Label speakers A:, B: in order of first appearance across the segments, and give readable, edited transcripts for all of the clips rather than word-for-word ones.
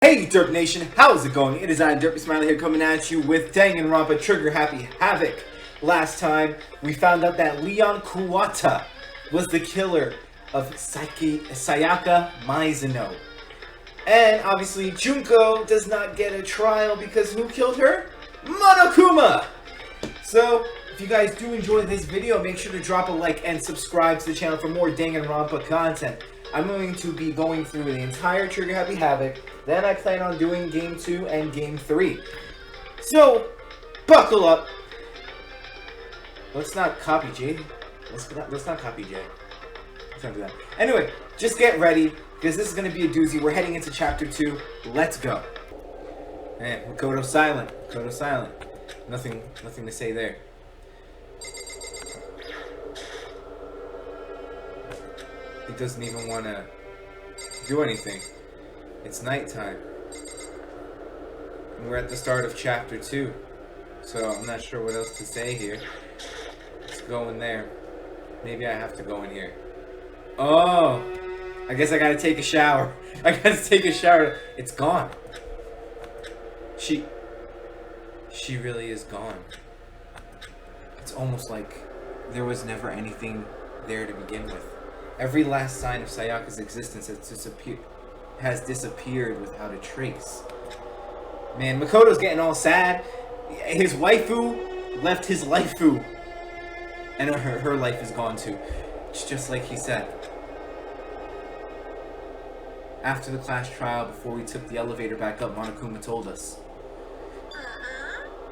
A: Hey Derp Nation, how's it going? It is I, Derpy Smiler here, coming at you with Danganronpa Trigger Happy Havoc. Last time, we found out that Leon Kuwata was the killer of Sayaka Mizuno. And obviously, Junko does not get a trial because who killed her? Monokuma! So, if you guys do enjoy this video, make sure to drop a like and subscribe to the channel for more Danganronpa content. I'm going to be going through the entire Trigger Happy Havoc. Then I plan on doing Game 2 and Game 3. So, buckle up. Let's not copy Jay. Let's not copy Jay. Let's not do that. Anyway, just get ready, because this is going to be a doozy. We're heading into Chapter 2. Let's go. Man, Makoto silent. Makoto silent. Nothing to say there. He doesn't even want to do anything. It's nighttime. And we're at the start of Chapter 2. So I'm not sure what else to say here. Let's go in there. Maybe I have to go in here. Oh! I guess I gotta take a shower. I gotta take a shower. It's gone. She really is gone. It's almost like there was never anything there to begin with. Every last sign of Sayaka's existence has disappeared without a trace. Man, Makoto's getting all sad. His waifu left his lifeu. And her life is gone too. It's just like he said. After the class trial, before we took the elevator back up, Monokuma told us.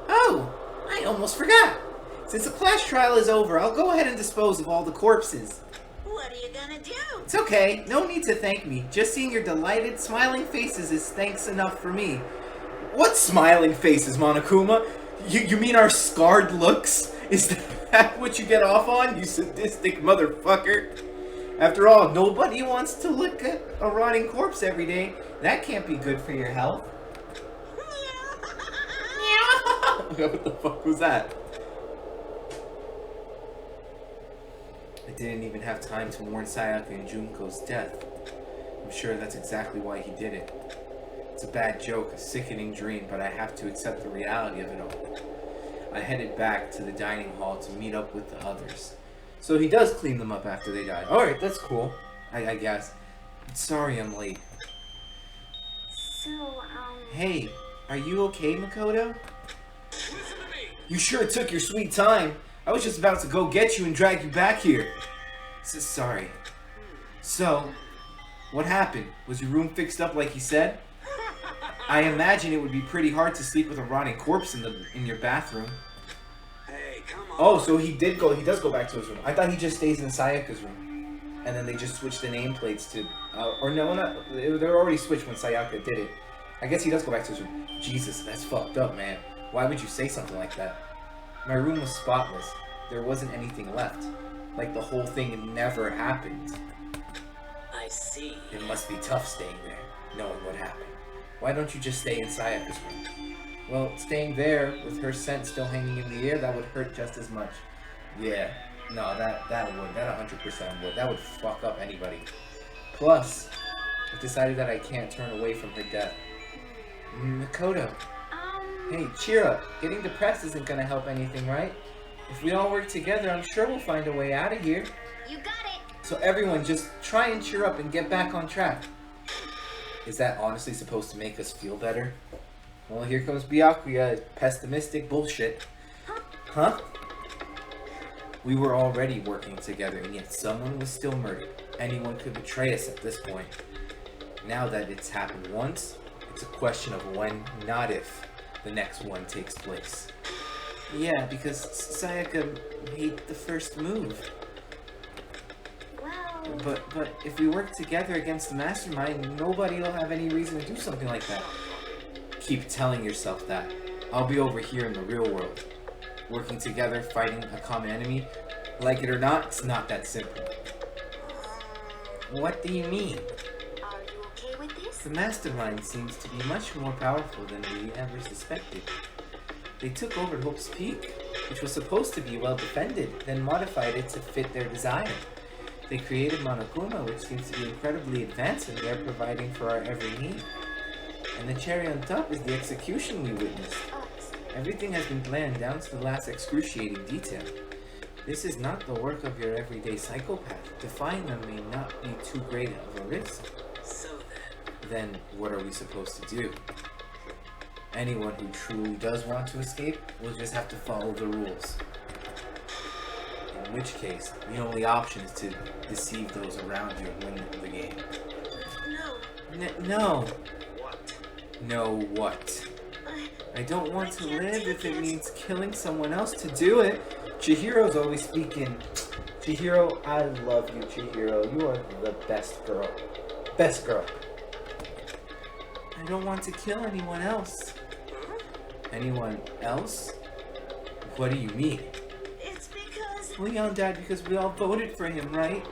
A: Oh, I almost forgot. Since the class trial is over, I'll go ahead and dispose of all the corpses.
B: What are you gonna do?
A: It's okay. No need to thank me. Just seeing your delighted, smiling faces is thanks enough for me. What smiling faces, Monokuma? You mean our scarred looks? Is that what you get off on, you sadistic motherfucker? After all, nobody wants to look at a rotting corpse every day. That can't be good for your health. What the fuck was that? I didn't even have time to mourn Sayaka and Junko's death. I'm sure that's exactly why he did it. It's a bad joke, a sickening dream, but I have to accept the reality of it all. I headed back to the dining hall to meet up with the others. So he does clean them up after they die. Alright, that's cool. I guess. Sorry I'm late.
B: So,
A: Hey, are you okay, Makoto? You sure took your sweet time. I was just about to go get you and drag you back here. Sorry. So, what happened? Was your room fixed up like he said? I imagine it would be pretty hard to sleep with a rotting corpse in your bathroom.
C: Hey, come on.
A: Oh, so he does go back to his room. I thought he just stays in Sayaka's room. And then they just switched the nameplates to... or no, not... They were already switched when Sayaka did it. I guess he does go back to his room. Jesus, that's fucked up, man. Why would you say something like that? My room was spotless. There wasn't anything left. Like the whole thing never happened.
C: I see.
A: It must be tough staying there, knowing what happened. Why don't you just stay in Sayaka's room? Well, staying there, with her scent still hanging in the air, that would hurt just as much. Yeah, no, that would. That 100% would. That would fuck up anybody. Plus, I've decided that I can't turn away from her death. Makoto. Hey, cheer up. Getting depressed isn't gonna help anything, right? If we all work together, I'm sure we'll find a way out of here.
B: you got it.
A: So everyone, just try and cheer up and get back on track. Is that honestly supposed to make us feel better? Well, here comes Byakuya, pessimistic bullshit. Huh? We were already working together, and yet someone was still murdered. Anyone could betray us at this point. Now that it's happened once, it's a question of when, not if, the next one takes place. Yeah, because Sayaka made the first move.
B: Well...
A: But if we work together against the mastermind, nobody will have any reason to do something like that. Keep telling yourself that. I'll be over here in the real world. Working together, fighting a common enemy. Like it or not, it's not that simple. What do you mean?
B: Are you okay with this?
A: The mastermind seems to be much more powerful than we ever suspected. They took over Hope's Peak, which was supposed to be well defended, then modified it to fit their desire. They created Monokuma, which seems to be incredibly advanced, and they're providing for our every need. And the cherry on top is the execution we witnessed. Everything has been planned down to the last excruciating detail. This is not the work of your everyday psychopath. Defying them may not be too great of a risk.
C: So
A: Then what are we supposed to do? Anyone who truly does want to escape will just have to follow the rules. In which case, the only option is to deceive those around you and win the game. No.
C: what?
A: No what? I don't want to
B: can't
A: live
B: take
A: if it
B: it.
A: means killing someone else to do it. Chihiro's always speaking. Chihiro, I love you, Chihiro. You are the best girl. Best girl. I don't want to kill anyone else. Anyone else? What do you mean?
B: It's because...
A: Leon died because we all voted for him, right?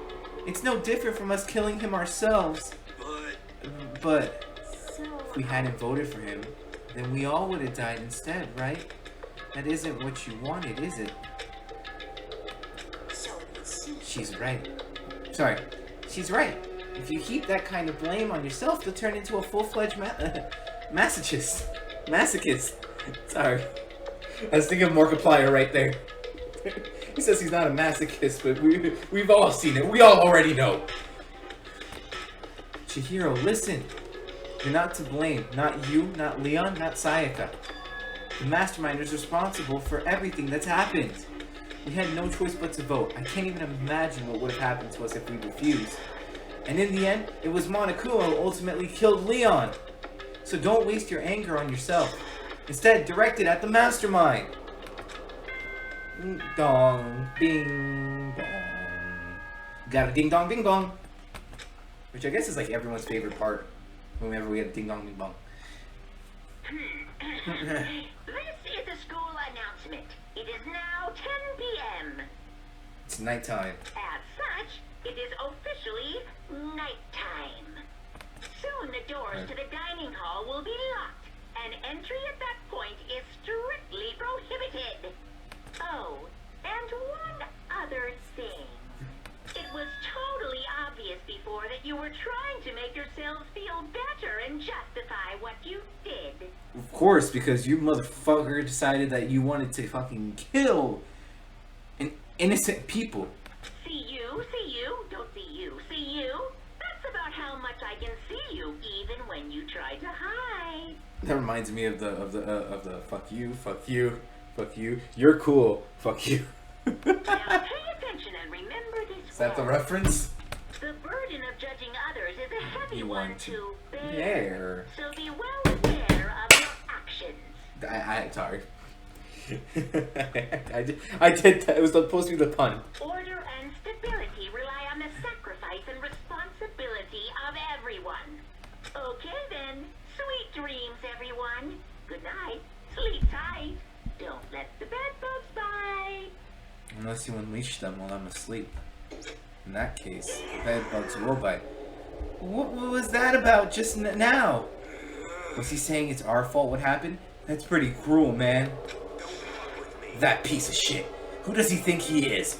A: It's no different from us killing him ourselves. But
B: So...
A: if we hadn't voted for him, then we all would have died instead, right? That isn't what you wanted, is it?
B: So it's...
A: She's right. Sorry, she's right. If you heap that kind of blame on yourself, you'll turn into a full-fledged masochist. Masochist. Sorry. I was thinking of Markiplier right there. He says he's not a masochist, but we've all seen it. We all already know. Chihiro, listen. You're not to blame. Not you, not Leon, not Sayaka. The mastermind is responsible for everything that's happened. We had no choice but to vote. I can't even imagine what would have happened to us if we refused. And in the end, it was Monokuma who ultimately killed Leon. So don't waste your anger on yourself. Instead, direct it at the mastermind. Ding dong, bing bong. Got a ding dong, bing bong. Which I guess is like everyone's favorite part whenever we have ding dong, bing bong.
D: This is a school announcement. It is now 10 p.m.
A: It's nighttime.
D: As such, it is officially nighttime. Soon the doors to the dining hall will be locked, and entry at that point is strictly prohibited. Oh, and one other thing. It was totally obvious before that you were trying to make yourselves feel better and justify what you did.
A: Of course, because you motherfucker decided that you wanted to fucking kill innocent people.
D: See you, don't see you. That's about how much I can see you, even when you try to hide.
A: That reminds me of the fuck you. You're cool. Fuck you.
D: Now pay attention and remember this.
A: Is that the
D: quote.
A: reference?
D: The burden of judging others is a heavy
A: You
D: one
A: want
D: to
A: to
D: bear.
A: bear.
D: So be well aware of your actions.
A: Sorry. I did that. It was supposed to be the pun.
D: Order and stability rely on the sacrifice and responsibility of everyone. Okay then, sweet dreams, everyone. Good night. Sleep tight. Don't let the bed bugs bite.
A: Unless you unleash them while I'm asleep. In that case, the bed bugs will bite. What was that about just now? Was he saying it's our fault what happened? That's pretty cruel, man. That piece of shit. Who does he think he is?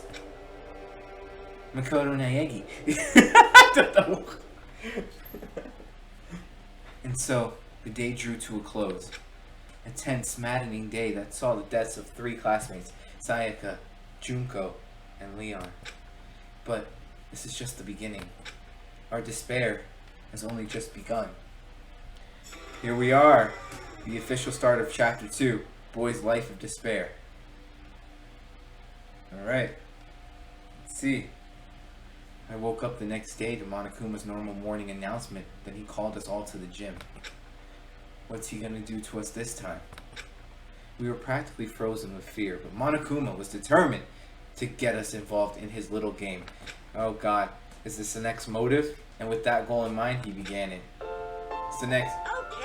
A: Makoto Naegi. I don't know. And so, the day drew to a close. A tense, maddening day that saw the deaths of 3 classmates, Sayaka, Junko, and Leon. But this is just the beginning. Our despair has only just begun. Here we are, the official start of Chapter 2, Boy's Life of Despair. Alright, let's see. I woke up the next day to Monokuma's normal morning announcement that he called us all to the gym. What's he gonna do to us this time? We were practically frozen with fear, but Monokuma was determined to get us involved in his little game. Oh god, is this the next motive? And with that goal in mind, he began it. It's the next...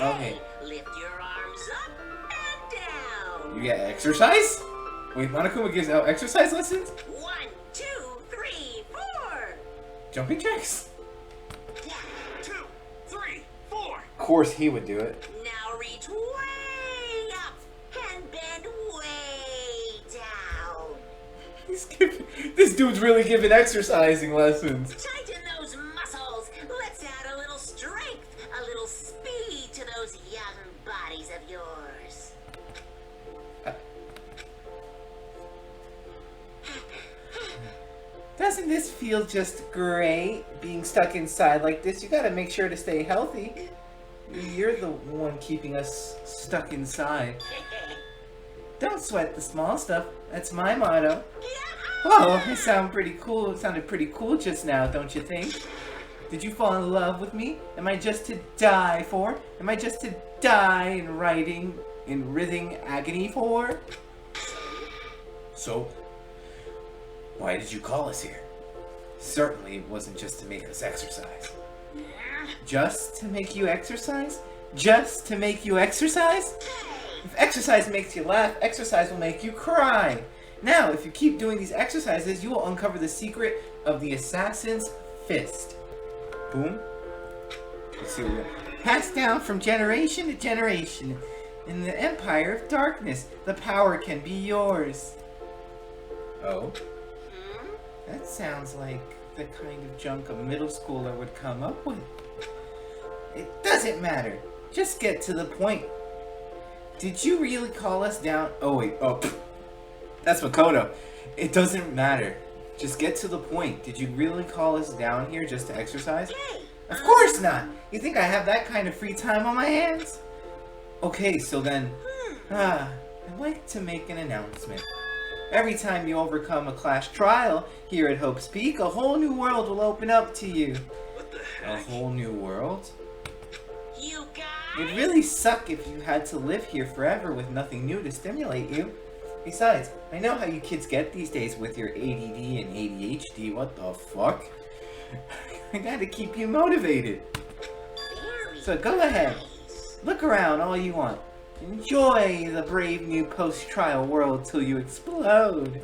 B: Okay. Lift your arms up and down.
A: You get exercise? Wait, Monokuma gives out exercise lessons?
B: 1, 2, 3, 4.
A: Jumping jacks?
C: 1, 2, 3, 4.
A: Of course he would do it.
B: Now reach way up and bend way down.
A: This dude's really giving exercising lessons.
B: Tighten those muscles. Let's add a little strength, a little speed to those bodies of yours.
A: Doesn't this feel just great, being stuck inside like this? You gotta make sure to stay healthy. You're the one keeping us stuck inside. Don't sweat the small stuff. That's my motto. Whoa, I sound pretty cool. It sounded pretty cool just now, don't you think? Did you fall in love with me? Am I just to die for? Am I just to die in writhing agony for? So, why did you call us here? Certainly it wasn't just to make us exercise. Just to make you exercise? Just to make you exercise? If exercise makes you laugh, exercise will make you cry. Now, if you keep doing these exercises, you will uncover the secret of the assassin's fist. Boom. Let's see what we got. Passed down from generation to generation. In the Empire of Darkness, the power can be yours. Oh? That sounds like the kind of junk a middle schooler would come up with. It doesn't matter. Just get to the point. Did you really call us down? Oh wait, that's Makoto. It doesn't matter. Just get to the point. Did you really call us down here just to exercise? Of course not! You think I have that kind of free time on my hands? Okay, so then, I'd like to make an announcement. Every time you overcome a class trial here at Hope's Peak, a whole new world will open up to you.
C: What the heck?
A: A whole new world?
B: You guys.
A: It'd really suck if you had to live here forever with nothing new to stimulate you. Besides, I know how you kids get these days with your ADD and ADHD. What the fuck? I gotta keep you motivated. So go ahead. Look around all you want. Enjoy the brave new post-trial world till you explode.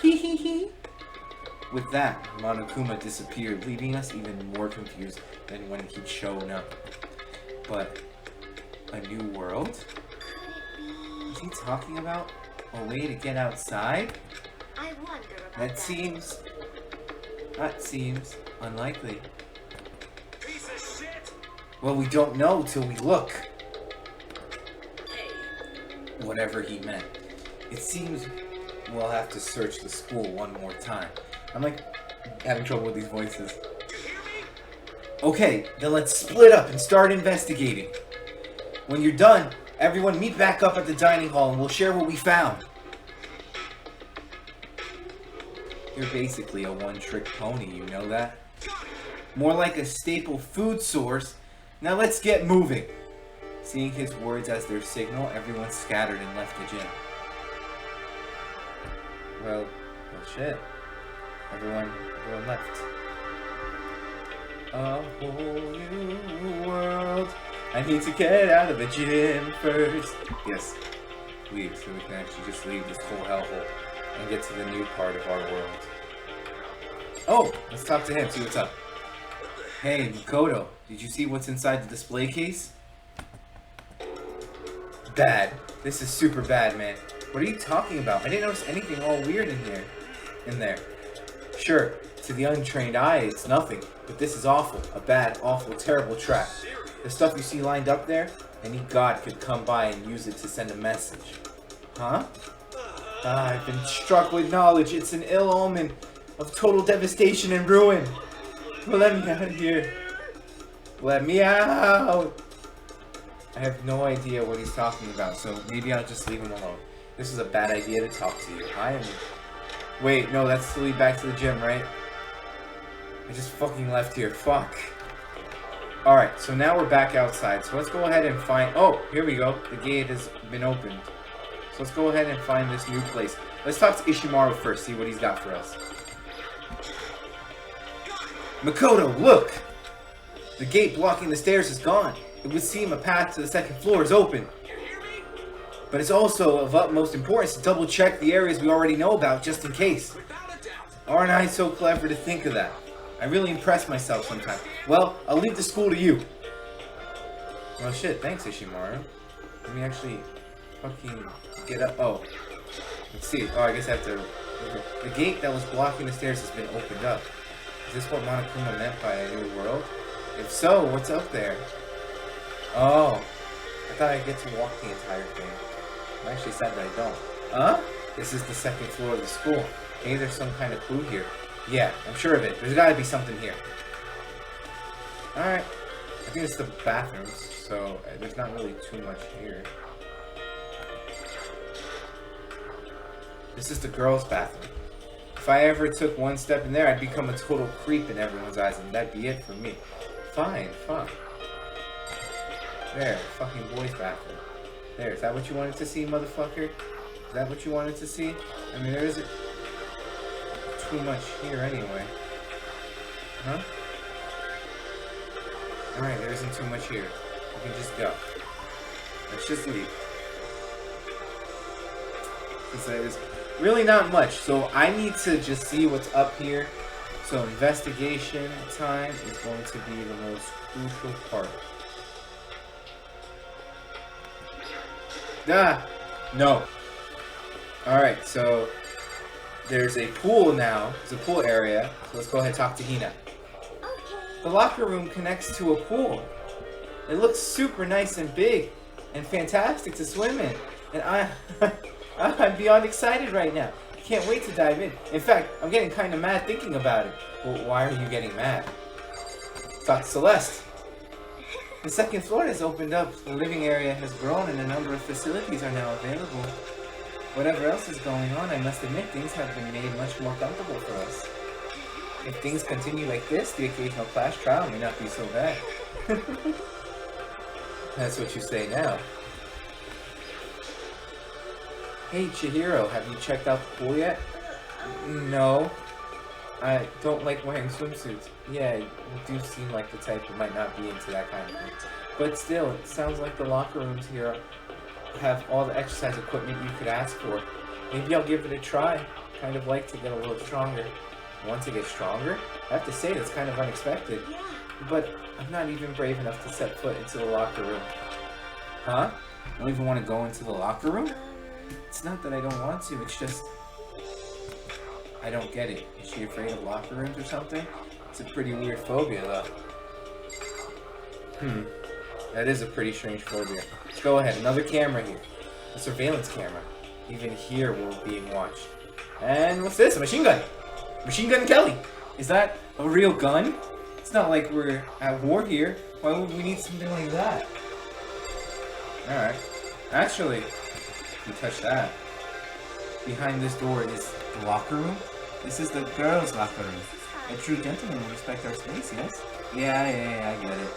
A: Hee hee hee. With that, Monokuma disappeared, leaving us even more confused than when he'd shown up. But a new world? Is he talking about a way to get outside?
D: I wonder about
A: That seems unlikely.
C: Piece of shit!
A: Well, we don't know till we look. Whatever he meant. It seems we'll have to search the school one more time. I'm like having trouble with these voices. Okay, then let's split up and start investigating. When you're done, everyone meet back up at the dining hall and we'll share what we found. You're basically a one-trick pony, you know that? More like a staple food source. Now let's get moving. Seeing his words as their signal, everyone scattered and left the gym. Well shit. Everyone left. A whole new world. I need to get out of the gym first. Yes, leave so we can actually just leave this whole hellhole and get to the new part of our world. Oh, let's talk to him, see what's up. Hey, Makoto, did you see what's inside the display case? Bad. This is super bad, man. What are you talking about? I didn't notice anything all weird in there. Sure, to the untrained eye, it's nothing. But this is awful. A bad, awful, terrible trap. The stuff you see lined up there, any god could come by and use it to send a message. Huh? I've been struck with knowledge. It's an ill omen of total devastation and ruin. Well, let me out of here. Let me out. I have no idea what he's talking about, so maybe I'll just leave him alone. This is a bad idea to talk to you. Wait, no, that's to lead back to the gym, right? I just fucking left here. Fuck. Alright, so now we're back outside. So let's go ahead and find... Oh, here we go. The gate has been opened. So let's go ahead and find this new place. Let's talk to Ishimaru first, see what he's got for us. Makoto, look! The gate blocking the stairs is gone. It would seem a path to the second floor is open. But it's also of utmost importance to double check the areas we already know about just in case. Aren't I so clever to think of that? I really impress myself sometimes. Well, I'll leave the school to you. Well shit, thanks Ishimaru. Let me actually fucking get up. Oh. Let's see. Oh, I guess I have to... The gate that was blocking the stairs has been opened up. Is this what Monokuma meant by a new world? If so, what's up there? Oh. I thought I'd get to walk the entire thing. I'm actually sad that I don't. Huh? This is the second floor of the school. Maybe there's some kind of clue here. Yeah, I'm sure of it. There's gotta be something here. Alright. I think it's the bathrooms, so there's not really too much here. This is the girls' bathroom. If I ever took one step in there, I'd become a total creep in everyone's eyes, and that'd be it for me. Fine. There, fucking boys' bathroom. There, is that what you wanted to see, motherfucker? Is that what you wanted to see? I mean, there isn't too much here anyway. Huh? Alright, there isn't too much here. We can just go. Let's just leave. Because there's really not much, so I need to just see what's up here. So investigation time is going to be the most crucial part. No. Alright, so there's a pool now. There's a pool area. So let's go ahead and talk to Hina. The locker room connects to a pool. It looks super nice and big and fantastic to swim in. And I'm beyond excited right now. I can't wait to dive in. In fact, I'm getting kind of mad thinking about it. Well, why are you getting mad? Talk to Celeste. The second floor has opened up. The living area has grown and a number of facilities are now available. Whatever else is going on, I must admit things have been made much more comfortable for us. If things continue like this, the occasional class trial may not be so bad. That's what you say now. Hey Chihiro, have you checked out the pool yet? No. I don't like wearing swimsuits. Yeah, you do seem like the type who might not be into that kind of thing. But still, it sounds like the locker rooms here have all the exercise equipment you could ask for. Maybe I'll give it a try. Kind of like to get a little stronger. Want to get stronger? I have to say, that's kind of unexpected. But I'm not even brave enough to set foot into the locker room. Huh? You don't even want to go into the locker room? It's not that I don't want to, it's just... I don't get it. Is she afraid of locker rooms or something? It's a pretty weird phobia, though. That is a pretty strange phobia. Let's go ahead. Another camera here. A surveillance camera. Even here we're being watched. And what's this? A machine gun! Machine Gun Kelly! Is that a real gun? It's not like we're at war here. Why would we need something like that? Alright. Actually, we touch that. Behind this door is the locker room. This is the girls' locker room. A true gentleman will respect our space, yes? Yeah, I get it.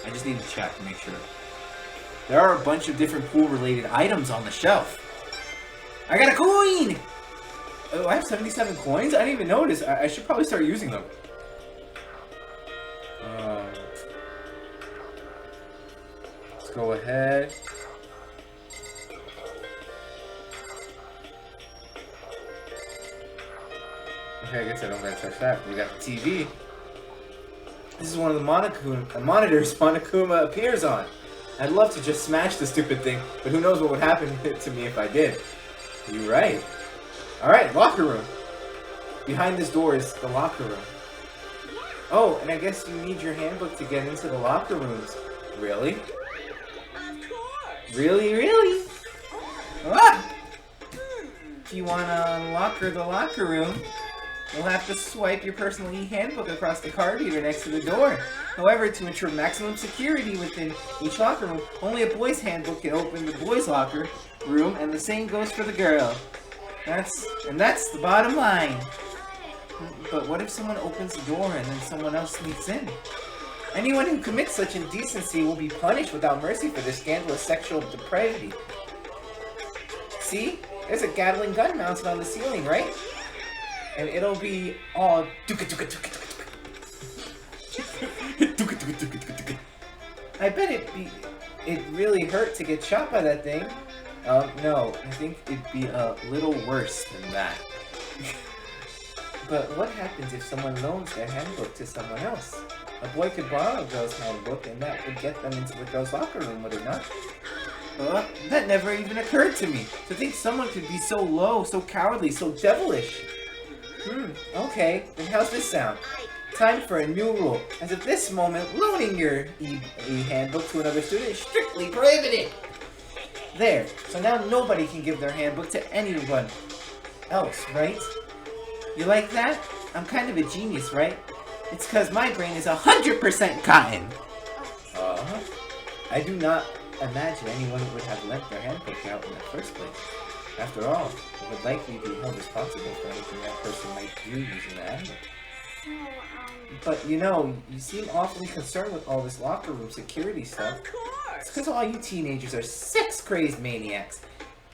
A: I just need to check to make sure. There are a bunch of different pool-related items on the shelf. I got a coin! Oh, I have 77 coins? I didn't even notice. I should probably start using them. Let's go ahead. Okay, I guess I don't gotta touch that. We got the TV. This is one of the monitors Monokuma appears on. I'd love to just smash the stupid thing, but who knows what would happen to me if I did. You're right. Alright, locker room. Behind this door is the locker room. Oh, and I guess you need your handbook to get into the locker rooms. Really?
B: Of course.
A: Really? Ah! If you want to unlock the locker room, you'll have to swipe your personal e-handbook across the card reader next to the door. However, to ensure maximum security within each locker room, only a boy's handbook can open the boys' locker room, and the same goes for the girl. That's the bottom line. But what if someone opens the door and then someone else sneaks in? Anyone who commits such indecency will be punished without mercy for their scandalous sexual depravity. See? There's a Gatling gun mounted on the ceiling, right? And it'll be all I bet it really hurt to get shot by that thing. No, I think it'd be a little worse than that. But what happens if someone loans their handbook to someone else? A boy could borrow a girl's handbook and that would get them into the girl's locker room, would it not? That never even occurred to me. To think someone could be so low, so cowardly, so devilish. Okay, then how's this sound? Time for a new rule. As of this moment, loaning your e-handbook to another student is strictly prohibited. There. So now nobody can give their handbook to anyone else, right? You like that? I'm kind of a genius, right? It's because my brain is 100% cotton. I do not imagine anyone would have lent their handbook out in the first place. After all, it would likely be held responsible for anything that person might do using the handbook. But you know, you seem awfully concerned with all this locker room security stuff.
B: Of course.
A: It's because all you teenagers are sex-crazed maniacs.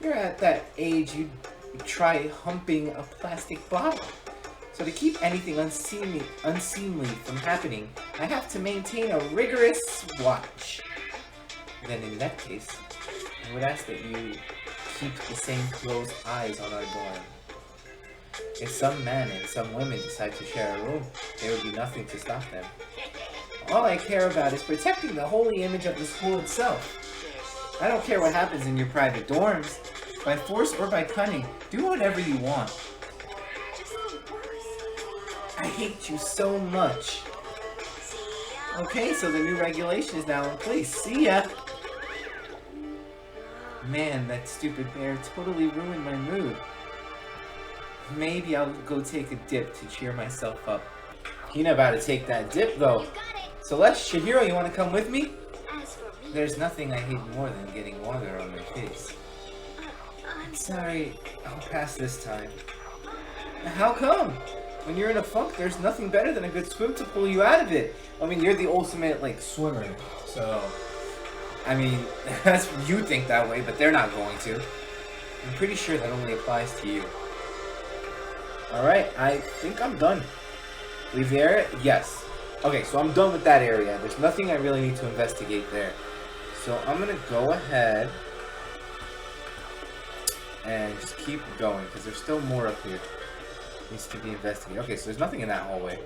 A: You're at that age you'd try humping a plastic bottle. So to keep anything unseemly from happening, I have to maintain a rigorous watch. Then in that case, I would ask that you keep the same closed eyes on our dorm. If some men and some women decide to share a room, there would be nothing to stop them. All I care about is protecting the holy image of the school itself. I don't care what happens in your private dorms. By force or by cunning, do whatever you want. I hate you so much. Okay, so the new regulation is now in place. See ya! Man, that stupid bear totally ruined my mood. Maybe I'll go take a dip to cheer myself up. You know about to take that dip, though. Celeste, Chihiro, you want to come with me? There's nothing I hate more than getting water on my face. I'm sorry, I'll pass this time. How come? When you're in a funk, there's nothing better than a good swim to pull you out of it. I mean, you're the ultimate, like, swimmer. So, I mean, that's you think that way, but they're not going to. I'm pretty sure that only applies to you. Alright, I think I'm done. Leave the area? Yes. Okay, so I'm done with that area. There's nothing I really need to investigate there. So I'm going to go ahead and just keep going, because there's still more up here. Needs to be investigated. Okay, so there's nothing in that hallway.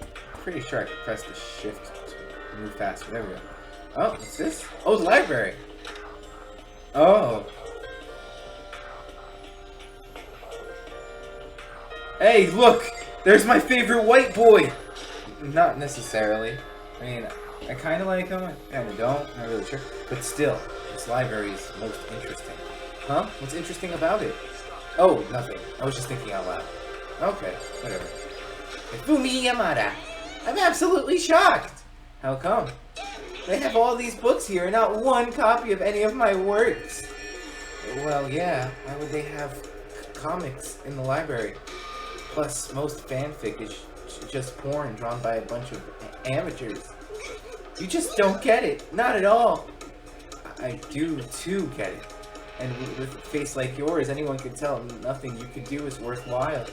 A: I'm pretty sure I can press the shift to move faster. There we go. Oh, what's this? Oh, the library. Oh. Hey, look! There's my favorite white boy! Not necessarily. I mean, I kind of like him, I kind of don't, not really sure. But still, this library is most interesting. Huh? What's interesting about it? Oh, nothing. I was just thinking out loud. Okay, whatever. Fumi Yamada! I'm absolutely shocked! How come? They have all these books here and not one copy of any of my works. Well, yeah. Why would they have comics in the library? Plus, most fanfic is just porn drawn by a bunch of amateurs. You just don't get it. Not at all. I do, too, get it. And with a face like yours, anyone can tell nothing you can do is worthwhile.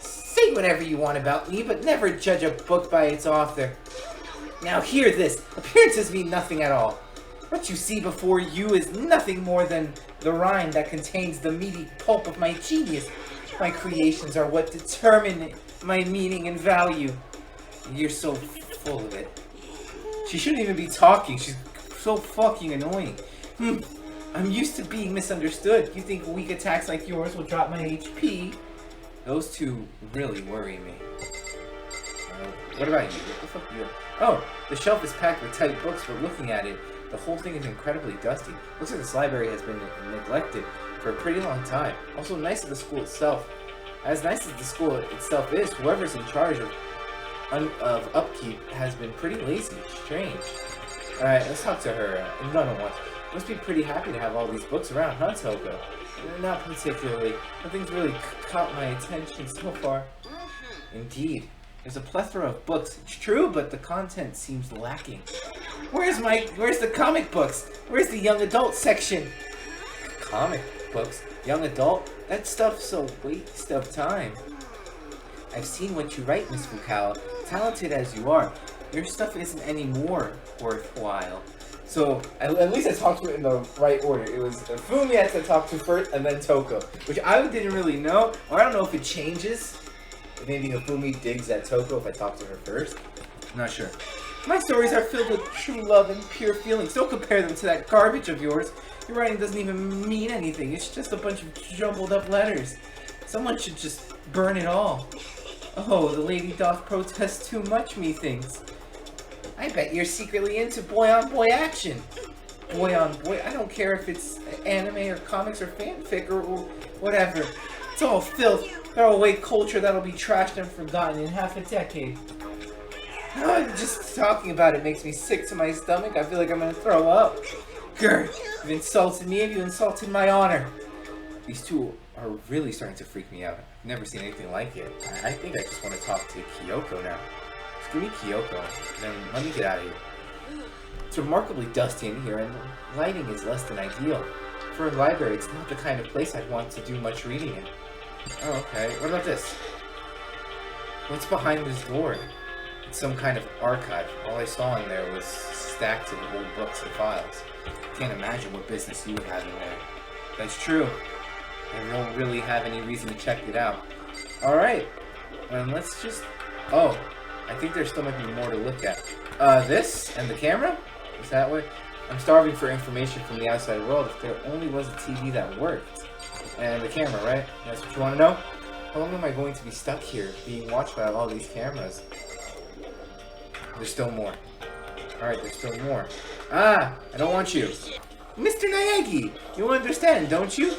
A: Say whatever you want about me, but never judge a book by its author. Now hear this. Appearances mean nothing at all. What you see before you is nothing more than the rind that contains the meaty pulp of my genius. My creations are what determine my meaning and value. You're so full of it. She shouldn't even be talking. She's so fucking annoying. I'm used to being misunderstood. You think weak attacks like yours will drop my HP? Those two really worry me. What about you? What the fuck are you? Oh, the shelf is packed with tight books, but looking at it, the whole thing is incredibly dusty. Looks like this library has been neglected for a pretty long time. Also nice of the school itself. As nice as the school itself is, whoever's in charge of upkeep has been pretty lazy. Strange. Alright, let's talk to her. One-on-one. Must be pretty happy to have all these books around, huh, Toko? Not particularly. Nothing's really caught my attention so far. Indeed. There's a plethora of books. It's true, but the content seems lacking. Where's the comic books? Where's the young adult section? Comic books? Young adult? That stuff's a waste of time. I've seen what you write, Miss Fukawa. Talented as you are, your stuff isn't any more worthwhile. So, at least I talked to it in the right order. It was Fumi I had to talk to first, and then Toko. Which I didn't really know, or I don't know if it changes. Maybe Fumi digs at Toko if I talk to her first. I'm not sure. My stories are filled with true love and pure feelings. Don't compare them to that garbage of yours. Your writing doesn't even mean anything. It's just a bunch of jumbled up letters. Someone should just burn it all. Oh, the lady doth protest too much, methinks. I bet you're secretly into boy-on-boy action. Boy-on-boy, I don't care if it's anime or comics or fanfic or whatever. It's all filth, throwaway culture that'll be trashed and forgotten in half a decade. Just talking about it makes me sick to my stomach. I feel like I'm gonna throw up. Grr, you've insulted me and you insulted my honor. These two are really starting to freak me out. I've never seen anything like it. I think I just want to talk to Kyoko now. Just give me Kyoko, then let me get out of here. It's remarkably dusty in here, and the lighting is less than ideal. For a library, it's not the kind of place I'd want to do much reading in. Oh, okay. What about this? What's behind this door? It's some kind of archive. All I saw in there was stacks of old books and files. Can't imagine what business you would have in there. That's true. I don't really have any reason to check it out. Alright. Let's just... Oh. I think there still might be more to look at. This? And the camera? Is that what... I'm starving for information from the outside world. If there only was a TV that worked. And the camera, right? That's what you want to know? How long am I going to be stuck here, being watched by all these cameras? There's still more. Alright, there's still more. Ah! I don't want you. Mr. Naegi! You understand, don't you?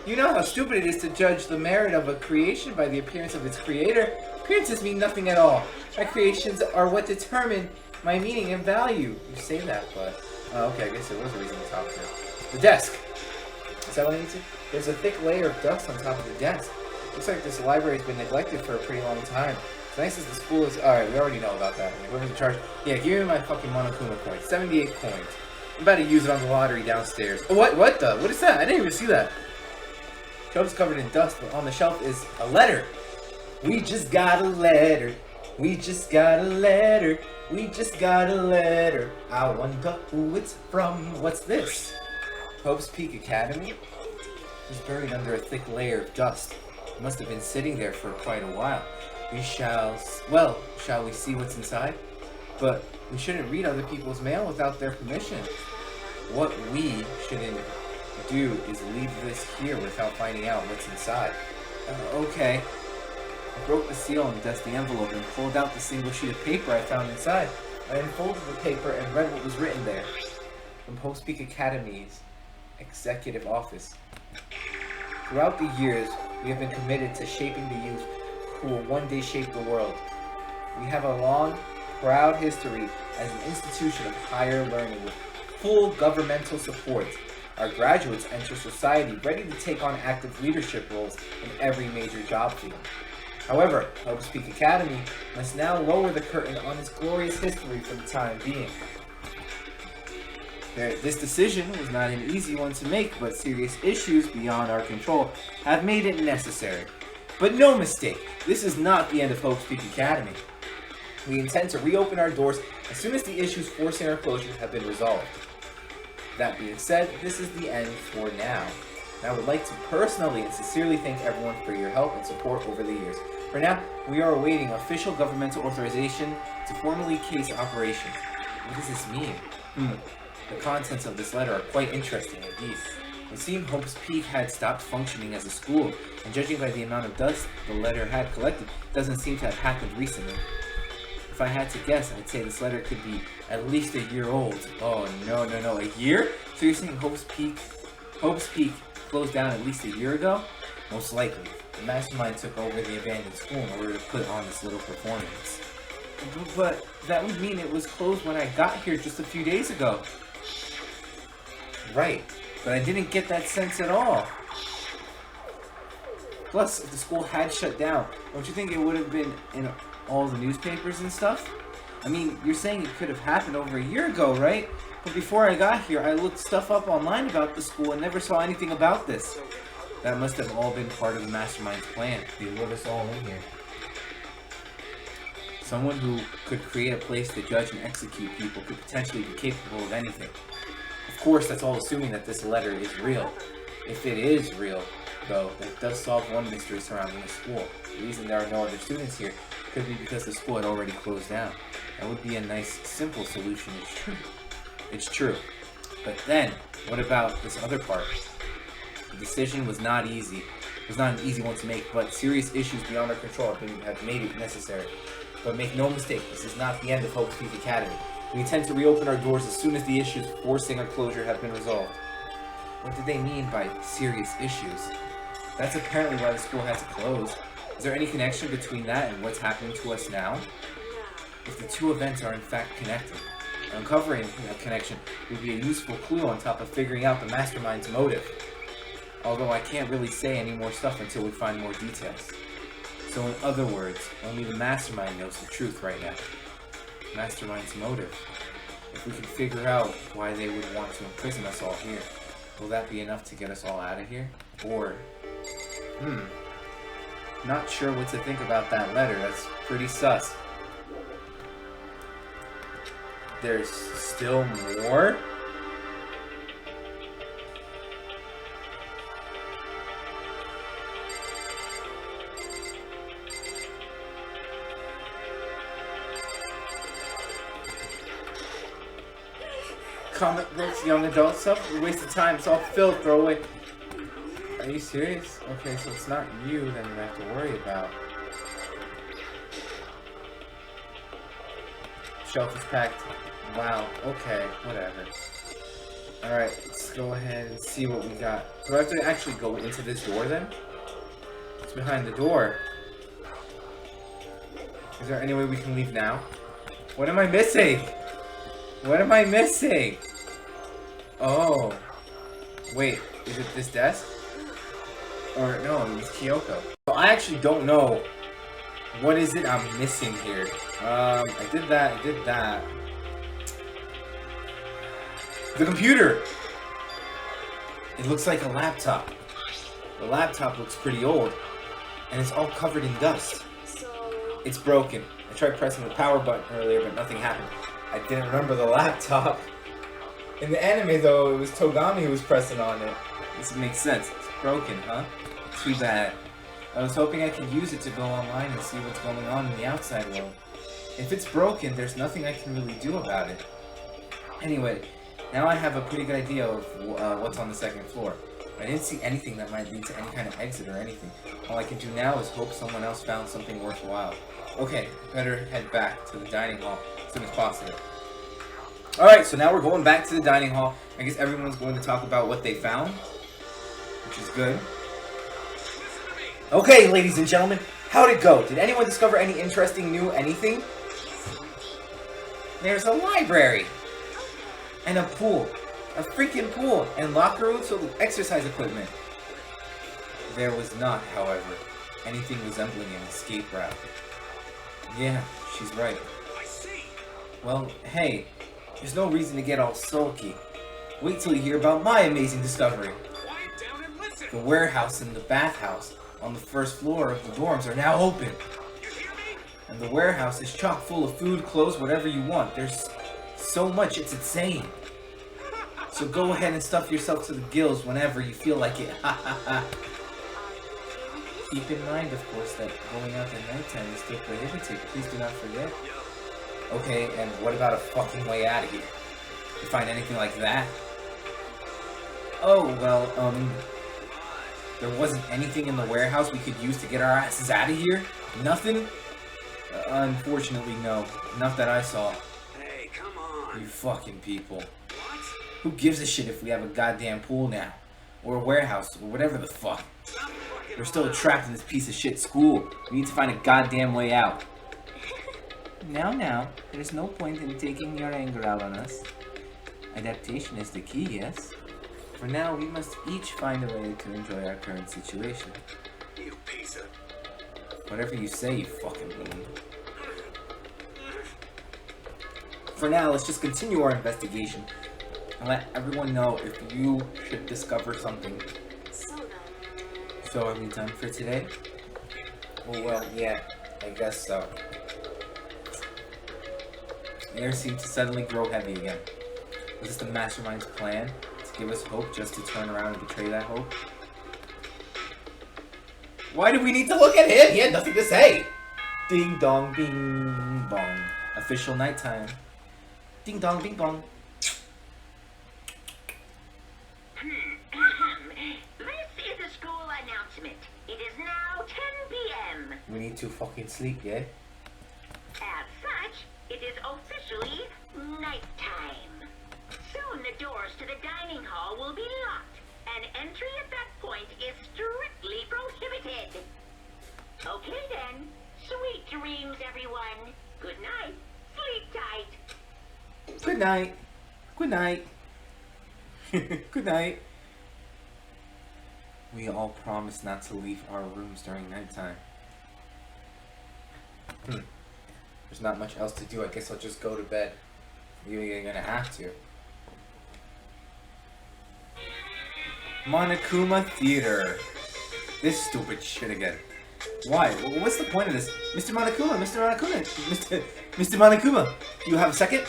A: You know how stupid it is to judge the merit of a creation by the appearance of its creator. Appearances mean nothing at all. My creations are what determine my meaning and value. You say that, but... Oh, okay, I guess there was a reason to talk to. The desk! Is that what I need to? There's a thick layer of dust on top of the desk. Looks like this library's been neglected for a pretty long time. As nice as the school is... Alright, we already know about that. Whoever's in charge... Yeah, give me my fucking Monokuma coins. 78 coins. I'm about to use it on the lottery downstairs. Oh, what the? What is that? I didn't even see that. Shelf's covered in dust, but on the shelf is a letter. We just got a letter. We just got a letter. We just got a letter. I wonder who it's from. What's this? Hope's Peak Academy? It's buried under a thick layer of dust. It must have been sitting there for quite a while. Well, shall we see what's inside? But we shouldn't read other people's mail without their permission. What we shouldn't do is leave this here without finding out what's inside. Okay. I broke the seal on the dusty envelope and pulled out the single sheet of paper I found inside. I unfolded the paper and read what was written there. From Hope's Peak Academy's executive office. Throughout the years, we have been committed to shaping the youth who will one day shape the world. We have a long, proud history as an institution of higher learning with full governmental support. Our graduates enter society ready to take on active leadership roles in every major job field. However, Hope's Peak Academy must now lower the curtain on its glorious history for the time being. This decision was not an easy one to make, but serious issues beyond our control have made it necessary. But no mistake, this is not the end of Hope's Peak Academy. We intend to reopen our doors as soon as the issues forcing our closure have been resolved. That being said, this is the end for now. And I would like to personally and sincerely thank everyone for your help and support over the years. For now, we are awaiting official governmental authorization to formally case operation. What does this mean? The contents of this letter are quite interesting indeed. It seemed Hope's Peak had stopped functioning as a school, and judging by the amount of dust the letter had collected, it doesn't seem to have happened recently. If I had to guess, I'd say this letter could be at least a year old. Oh, no, a year? So you're saying Hope's Peak closed down at least a year ago? Most likely. The mastermind took over the abandoned school in order to put on this little performance. But that would mean it was closed when I got here just a few days ago. Right, but I didn't get that sense at all. Plus, if the school had shut down, don't you think it would have been in all the newspapers and stuff? I mean, you're saying it could have happened over a year ago, right? But before I got here, I looked stuff up online about the school and never saw anything about this. That must have all been part of the mastermind's plan. They let us all in here. Someone who could create a place to judge and execute people could potentially be capable of anything. Of course, that's all assuming that this letter is real. If it is real, though, that does solve one mystery surrounding the school. The reason there are no other students here could be because the school had already closed down. That would be a nice, simple solution, it's true. It's true. But then, what about this other part? The decision was not easy. was not an easy one to make, but serious issues beyond our control have made it necessary. But make no mistake, this is not the end of Hope's Peak Academy. We intend to reopen our doors as soon as the issues forcing our closure have been resolved. What did they mean by serious issues? That's apparently why the school had to close. Is there any connection between that and what's happening to us now? If the two events are in fact connected, uncovering that connection would be a useful clue on top of figuring out the mastermind's motive. Although I can't really say any more stuff until we find more details. So in other words, only the mastermind knows the truth right now. Mastermind's motive. If we can figure out why they would want to imprison us all here, will that be enough to get us all out of here? Or, not sure what to think about that letter. That's pretty sus. There's still more? Comic books, young adult stuff, a waste of time, it's all filth, throw away. Are you serious? Okay, so it's not you that you have to worry about. Shelf is packed. Wow, okay, whatever. Alright, let's go ahead and see what we got. Do I have to actually go into this door then? What's behind the door? Is there any way we can leave now? What am I missing? What am I missing? Oh. Wait, is it this desk? Or no, it's Kyoko. So I actually don't know what is it I'm missing here. I did that. The computer! It looks like a laptop. The laptop looks pretty old, and it's all covered in dust. It's broken. I tried pressing the power button earlier, but nothing happened. I didn't remember the laptop. In the anime, though, it was Togami who was pressing on it. This makes sense. It's broken, huh? Too bad. I was hoping I could use it to go online and see what's going on in the outside world. If it's broken, there's nothing I can really do about it. Anyway, now I have a pretty good idea of what's on the second floor. I didn't see anything that might lead to any kind of exit or anything. All I can do now is hope someone else found something worthwhile. Okay, better head back to the dining hall as soon as possible. Alright, so now we're going back to the dining hall. I guess everyone's going to talk about what they found, which is good. Okay, ladies and gentlemen, how'd it go? Did anyone discover any interesting new anything? There's a library! And a pool. A freaking pool! And locker rooms filled with exercise equipment. There was not, however, anything resembling an escape route. Yeah, she's right.
C: I see.
A: Well, hey, there's no reason to get all sulky. Wait till you hear about my amazing discovery.
C: Quiet down and listen.
A: The warehouse and the bathhouse on the first floor of the dorms are now open.
C: You hear me?
A: And the warehouse is chock full of food, clothes, whatever you want. There's so much, it's insane. So go ahead and stuff yourself to the gills whenever you feel like it. Ha ha ha. Keep in mind, of course, that going out at nighttime is still prohibited. Please do not forget. Okay, and what about a fucking way out of here? You find anything like that? Oh, well, there wasn't anything in the warehouse we could use to get our asses out of here? Nothing? Unfortunately, no. Not that I saw.
C: Hey, come on.
A: You fucking people.
C: What?
A: Who gives a shit if we have a goddamn pool now? Or a warehouse, or whatever the fuck.
C: Stop fucking
A: We're still
C: around.
A: trapped in this piece of shit school. We need to find a goddamn way out. Now, there's no point in taking your anger out on us. Adaptation is the key, yes? For now, we must each find a way to enjoy our current situation.
C: You piece of...
A: Whatever you say, you fucking loon. For now, let's just continue our investigation and let everyone know if you should discover something. So, are we done for today? Oh, well, yeah, I guess so. The air seemed to suddenly grow heavy again. Was this the mastermind's plan? To give us hope just to turn around and betray that hope? Why do we need to look at him? He had nothing to say! Ding dong bing bong. Official nighttime. Ding dong bing bong.
D: This is a school announcement. basement. It is now 10 p.m.
A: We need to fucking sleep, yeah?
D: As such, it is officially nighttime. Soon the doors to the dining hall will be locked, and entry at that point is strictly prohibited. Okay then. Sweet dreams, everyone. Good night. Sleep tight.
A: Good night. Good night. Good night. We all promise not to leave our rooms during nighttime. There's not much else to do. I guess I'll just go to bed. You're gonna have to. Monokuma Theater. This stupid shit again. Why? What's the point of this? Mr. Monokuma, Mr. Monokuma, Mr. Monokuma, do you have a second?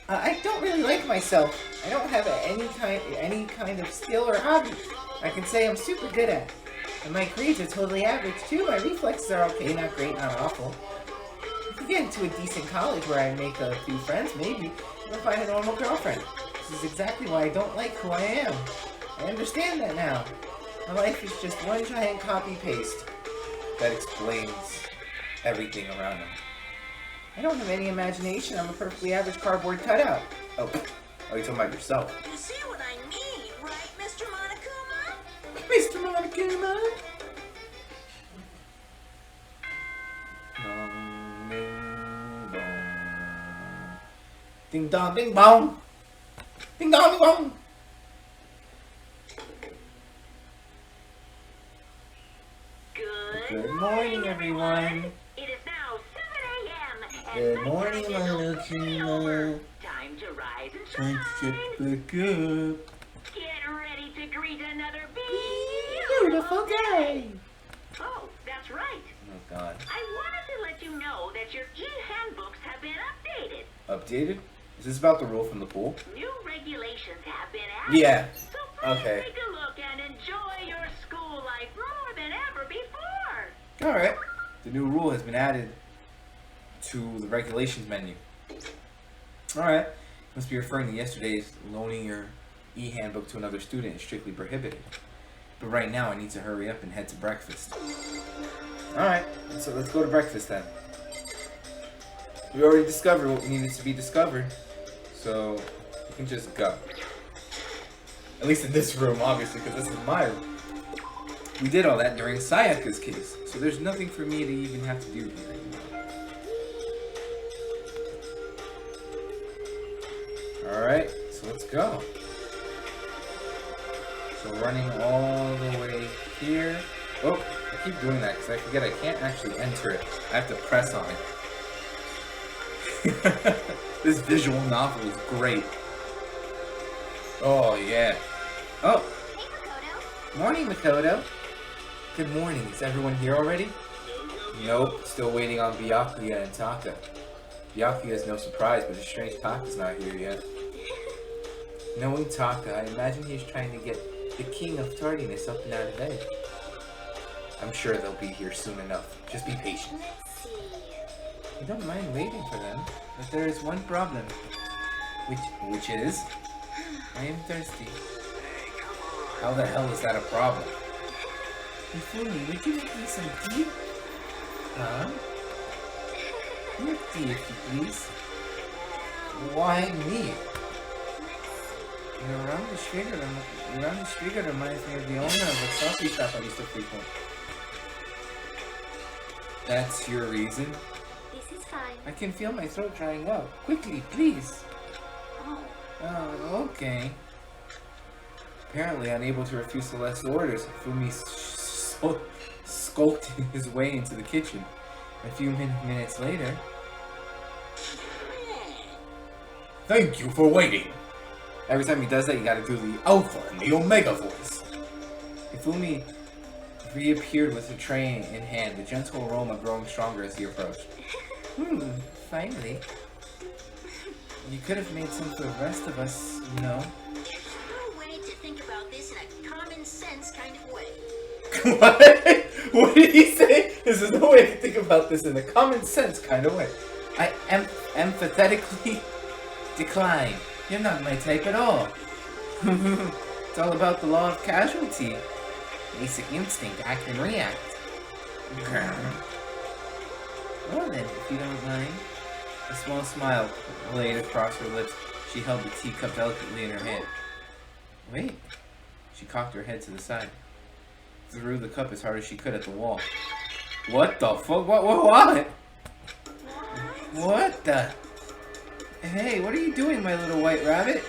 A: I don't really like myself. I don't have any kind of skill or hobby I can say I'm super good at. And my grades are totally average too. My reflexes are okay, not great, not awful. If I get into a decent college where I make a few friends, maybe I'll find a normal girlfriend. This is exactly why I don't like who I am. I understand that now. My life is just one giant copy-paste that explains everything around him. I don't have any imagination. I'm a perfectly average cardboard cutout. Oh, you're talking about yourself.
B: You see what I mean, right, Mr. Monokuma?
A: Mr. Monokuma! Ding dong, ding bong! Ding dong, ding bong! Good morning, everyone.
D: It is now 7 a.m. and
A: Good morning,
D: nighttime is officially over.
A: Monokuma.
D: Time to rise and
A: Time to
D: shine.
A: get back up.
D: Get ready to greet another
A: Beautiful day!
D: Oh, that's right.
A: Oh, God.
D: I wanted to let you know that your e-handbooks have been updated.
A: Updated? Is this about the rule from the pool?
D: New regulations have been added.
A: Yeah.
D: So please
A: Okay.
D: take a look and enjoy your school life more than ever before.
A: Alright. The new rule has been added to the regulations menu. Alright. Must be referring to yesterday's loaning your e-handbook to another student is strictly prohibited. But right now I need to hurry up and head to breakfast. Alright, so let's go to breakfast then. We already discovered what needed to be discovered. So we can just go. At least in this room, obviously, because this is my room. We did all that during Sayaka's case, so there's nothing for me to even have to do here anymore. Alright, so let's go. So running all the way here. Oh, I keep doing that because I forget I can't actually enter it. I have to press on it. This visual novel is great. Oh, yeah. Oh.
B: Hey, Makoto.
A: Morning, Makoto. Good morning. Is everyone here already? Nope. Still waiting on Byakuya and Taka. Byakuya is no surprise, but it's strange Taka's not here yet. Knowing Taka, I imagine he's trying to get the king of tardiness up and out of bed. I'm sure they'll be here soon enough. Just be patient.
B: Let's see.
A: I don't mind waiting for them, but there is one problem. Which is? I am thirsty.
C: Hey, come on.
A: How the hell is that a problem? Ifumi, would you make me some tea? Huh? Milk tea, if you please. Why me? Your round sugar reminds me of the owner of a coffee shop I used to frequent. That's your reason?
B: This is fine.
A: I can feel my throat drying out. Quickly, please.
B: Oh,
A: Oh, okay. Apparently unable to refuse Celeste's orders, Fumi skulked his way into the kitchen. A few minutes later... Thank you for waiting! Every time he does that, you gotta do the Alpha and the Omega voice. Ifumi reappeared with a tray in hand, the gentle aroma growing stronger as he approached. Finally. You could have made some for the rest of us, you know.
B: there's no way to think about this in a common sense kind of way.
A: What? What did he say? There's no way to think about this in a common sense kind of way. I emphatically decline. You're not my type at all. It's all about the law of casualty. Basic instinct, act and react. Well then, if you don't mind. A small smile played across her lips. She held the teacup delicately in her hand. Wait. She cocked her head to the side. Threw the cup as hard as she could at the wall. What the fuck? What? What the? Hey, what are you doing, my little white rabbit?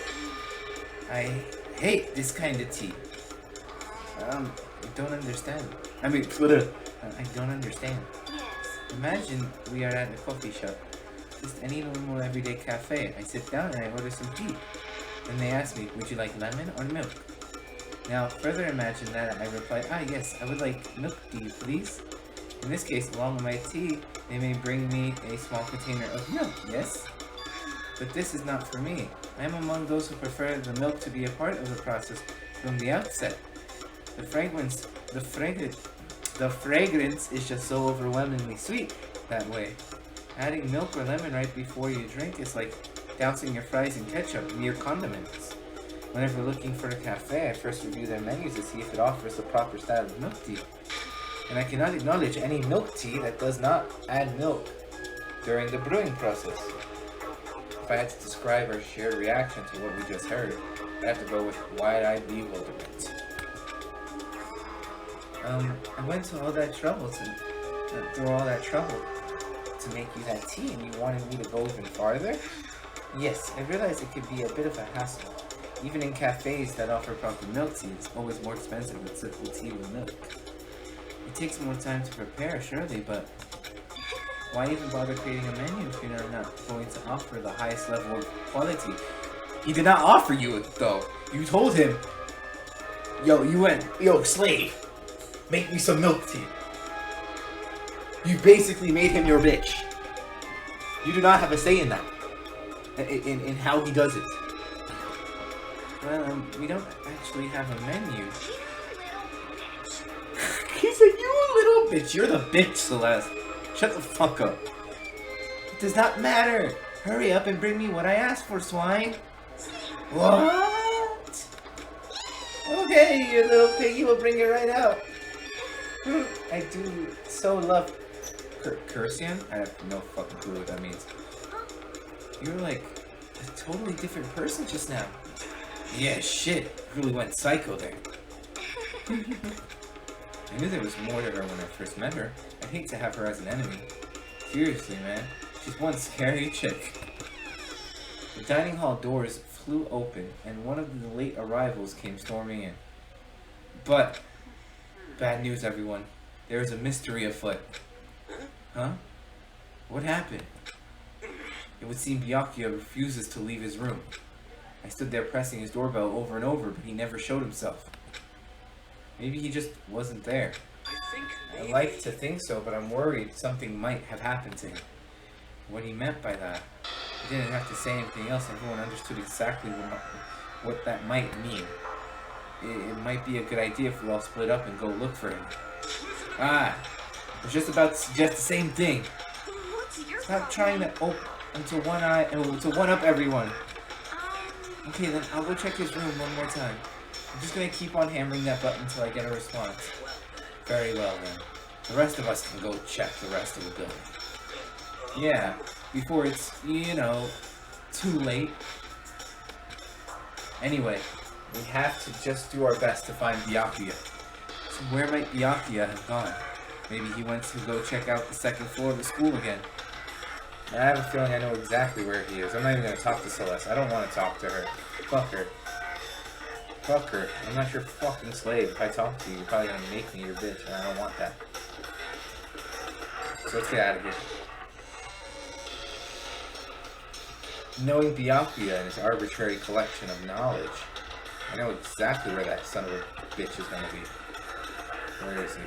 A: I hate this kind of tea. I don't understand. I don't understand. Imagine we are at a coffee shop. Just any normal everyday cafe. I sit down and I order some tea. Then they ask me, would you like lemon or milk? Now, further imagine that I reply, yes, I would like milk tea, please. In this case, along with my tea, they may bring me a small container of milk, yes? But this is not for me. I am among those who prefer the milk to be a part of the process from the outset. The fragrance is just so overwhelmingly sweet that way. Adding milk or lemon right before you drink is like dousing your fries in ketchup, mere condiments. Whenever looking for a cafe, I first review their menus to see if it offers the proper style of milk tea. And I cannot acknowledge any milk tea that does not add milk during the brewing process. If I had to describe our shared reaction to what we just heard, I'd have to go with wide-eyed bewilderment. I went to all that trouble to make you that tea, and you wanted me to go even farther? Yes, I realize it could be a bit of a hassle. Even in cafes that offer proper milk tea, it's always more expensive than simple tea with milk. It takes more time to prepare, surely, but why even bother creating a menu if you're not going to offer the highest level of quality? He did not offer you it, though. You told him, yo, slave, make me some milk tea. You basically made him your bitch. You do not have a say in that. In how he does it. Well, we don't actually have a menu. He said, you little bitch. You're the bitch, Celeste. Shut the fuck up. It does not matter. Hurry up and bring me what I asked for, swine. What? Okay, you little piggy will bring it right out. I do so love Cursian? I have no fucking clue what that means. You were like a totally different person just now. Yeah, shit. Really went psycho there. I knew there was more to her when I first met her. I'd hate to have her as an enemy. Seriously, man. She's one scary chick. The dining hall doors flew open, and one of the late arrivals came storming in. But, bad news, everyone. There is a mystery afoot. Huh? What happened? It would seem Byakuya refuses to leave his room. I stood there pressing his doorbell over and over, but he never showed himself. Maybe he just wasn't there. I like to think so, but I'm worried something might have happened to him. What he meant by that. He didn't have to say anything else. Everyone understood exactly what that might mean. It might be a good idea if we all split up and go look for him. I was just about to suggest the same thing. Stop trying to to one up everyone. Okay, then I'll go check his room one more time. I'm just gonna keep on hammering that button until I get a response. Very well then. The rest of us can go check the rest of the building. Yeah, before it's, too late. Anyway, we have to just do our best to find Byakuya. So where might Byakuya have gone? Maybe he went to go check out the second floor of the school again. I have a feeling I know exactly where he is. I'm not even going to talk to Celeste. I don't want to talk to her. Fuck her. Fuck her. I'm not your fucking slave. If I talk to you, you're probably going to make me your bitch, and I don't want that. So let's get out of here. Knowing Byakuya and his arbitrary collection of knowledge, I know exactly where that son of a bitch is going to be. Where is he?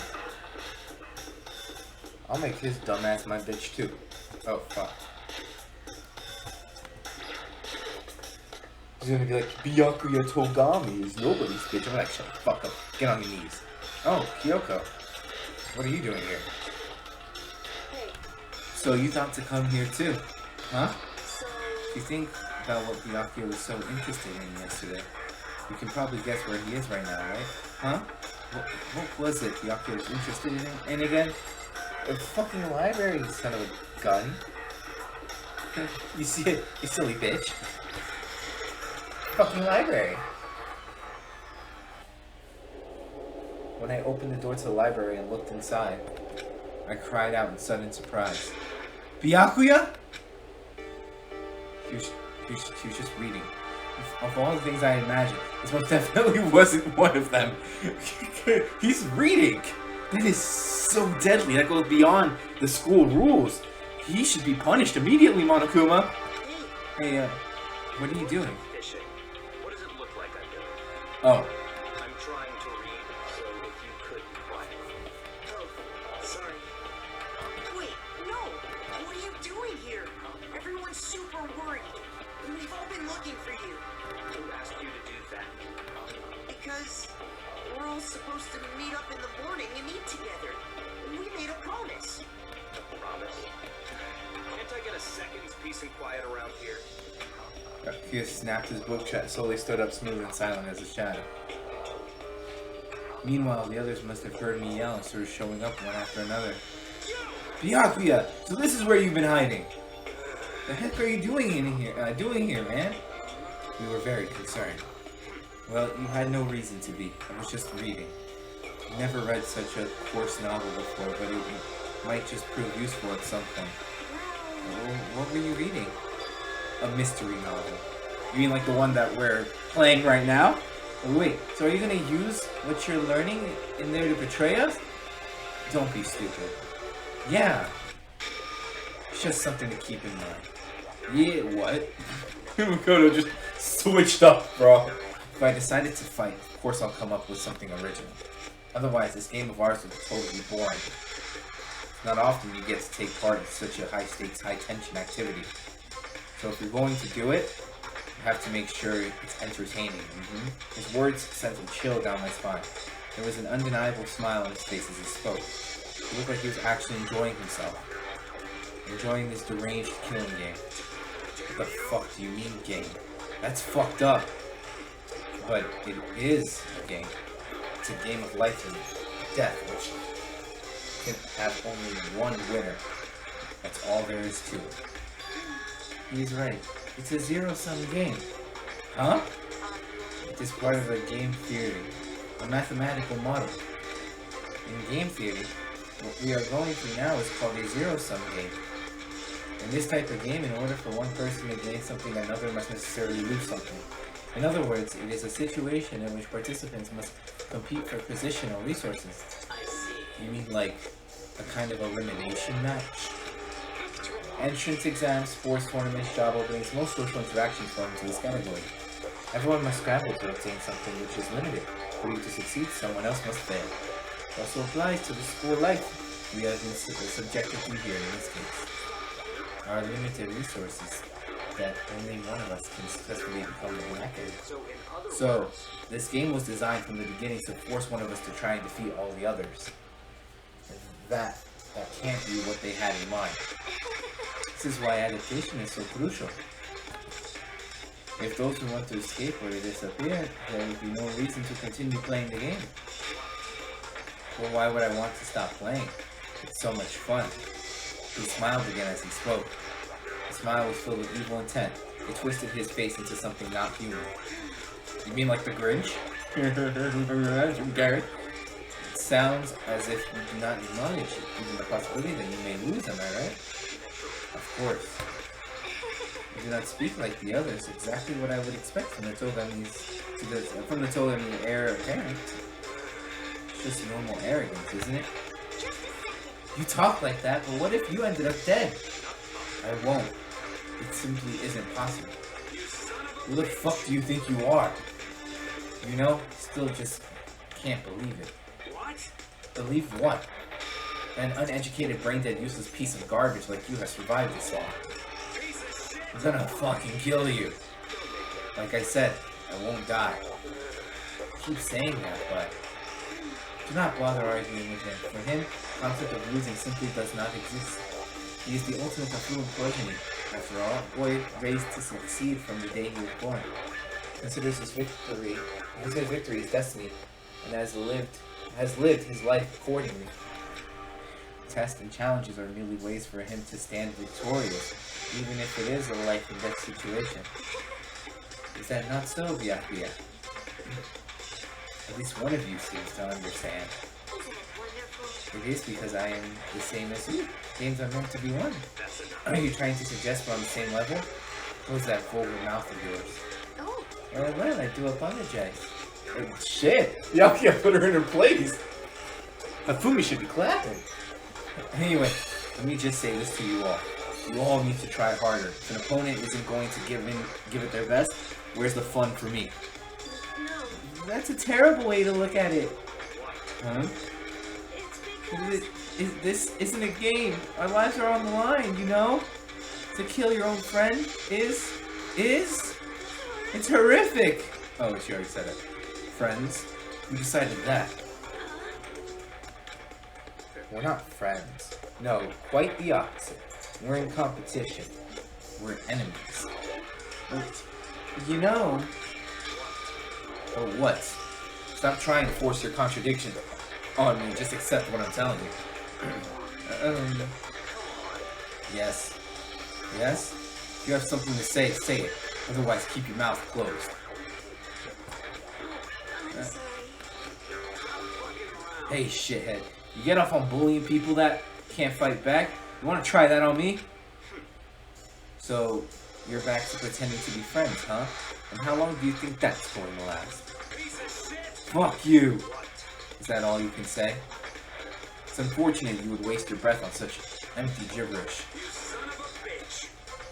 A: I'll make his dumbass my bitch too. Oh, fuck. He's gonna be like, Byakuya Togami is nobody's bitch. I'm like, shut the fuck up. Get on your knees. Oh, Kyoko. What are you doing here?
B: Hey.
A: So you thought to come here too, huh? If you think about what Byakuya was so interested in yesterday, you can probably guess where he is right now, right? Huh? What was it Byakuya was interested in again? A fucking library, you son of a gun. You see it, you silly bitch. Fucking library. When I opened the door to the library and looked inside, I cried out in sudden surprise. Byakuya? He was just reading. Of all the things I imagined, this most definitely wasn't one of them. He's reading! That is so deadly. That goes beyond the school rules. He should be punished immediately, Monokuma. Hey, what are you doing?
C: Fishing. What does it look like I'm doing?
A: Oh.
C: I'm trying to read, so if you could be quiet. Oh, sorry.
B: Wait, no! What are you doing here? Everyone's super worried. We've all been looking for you.
C: Who asked you to do that?
B: Because we're all supposed to meet up in the morning and eat together. We made a promise.
C: Promise. Can't I get a second's peace and quiet around here?
A: He snapped his book shut, slowly stood up smooth and silent as a shadow. Meanwhile, the others must have heard me yell and started showing up one after another. Byakuya! So this is where you've been hiding! The heck are you doing here, man? We were very concerned. Well, you had no reason to be. I was just reading. Never read such a coarse novel before, but it might just prove useful at some point. What were you reading? A mystery novel. You mean like the one that we're playing right now? Oh, wait, so are you gonna use what you're learning in there to betray us? Don't be stupid. Yeah. It's just something to keep in mind. Yeah, what? Makoto just switched up, bro. If I decided to fight, of course I'll come up with something original. Otherwise, this game of ours would be totally boring. It's not often you get to take part in such a high-stakes, high-tension activity. So if you're going to do it, you have to make sure it's entertaining. His words sent a chill down my spine. There was an undeniable smile on his face as he spoke. It looked like he was actually enjoying himself. Enjoying this deranged killing game. What the fuck do you mean, game? That's fucked up. But it is a game. It's a game of life and death, which can have only one winner. That's all there is to it. He's right. It's a zero-sum game. Huh? It is part of a game theory. A mathematical model. In game theory, what we are going through now is called a zero-sum game. In this type of game, in order for one person to gain something, another must necessarily lose something. In other words, it is a situation in which participants must compete for position or resources.
B: I see.
A: You mean like a kind of elimination match? Entrance exams, sports tournaments, job openings, most social interactions fall into this category. Everyone must scramble to obtain something which is limited. For you to succeed, someone else must fail. It also applies to the school life we have been subjected to here in this case. Our limited resources that only one of us can successfully become an active. So, this game was designed from the beginning to force one of us to try and defeat all the others. That can't be what they had in mind. This is why adaptation is so crucial. If those who want to escape were to disappear, there would be no reason to continue playing the game. Well, why would I want to stop playing? It's so much fun. He smiled again as he spoke. The smile was filled with evil intent. It twisted his face into something not human. You mean like the Grinch? Garrett? It sounds as if you do not acknowledge even the possibility that you may lose, am I right? Of course. You do not speak like the others, exactly what I would expect from the Togami heir apparent. It's just normal arrogance, isn't it? You talk like that, but what if you ended up dead? I won't. It simply isn't possible. Who the fuck do you think you are? You know, still just can't believe it.
C: What?
A: Believe what? An uneducated, brain-dead, useless piece of garbage like you has survived this long. I'm gonna fucking kill you. Like I said, I won't die. I keep saying that, but do not bother arguing with him. For him, the concept of losing simply does not exist. He is the ultimate affluent progeny. After all, a boy raised to succeed from the day he was born. Considers victory his destiny, and has lived has lived his life accordingly. Tests and challenges are merely ways for him to stand victorious, even if it is a life and death situation. Is that not so, Byakuya? At least one of you seems to understand.
B: Isn't it wonderful?
A: It is because I am the same as you. Games are meant to be won. Are you trying to suggest we're on the same level? What was that vulgar mouth of yours?
B: Oh,
A: Well, I do apologize. Shit! Byakuya put her in her place! Hafumi should be clapping. Anyway, let me just say this to you all. You all need to try harder. If an opponent isn't going to give it their best, where's the fun for me?
B: no.
A: That's a terrible way to look at it. Huh?
B: It's because...
A: This isn't a game. Our lives are on the line, you know? To kill your own friend is... It's horrific! Oh, she already said it. Friends? Who decided that? We're not friends. No, quite the opposite. We're in competition. We're enemies. Well, you know... Oh, what? Stop trying to force your contradiction on me. Just accept what I'm telling you. Yes. Yes? If you have something to say, say it. Otherwise, keep your mouth closed.
B: I'm sorry.
A: Hey, shithead. You get off on bullying people that can't fight back? You want to try that on me? So, you're back to pretending to be friends, huh? And how long do you think that's going to last? Fuck you! Is that all you can say? It's unfortunate you would waste your breath on such empty gibberish.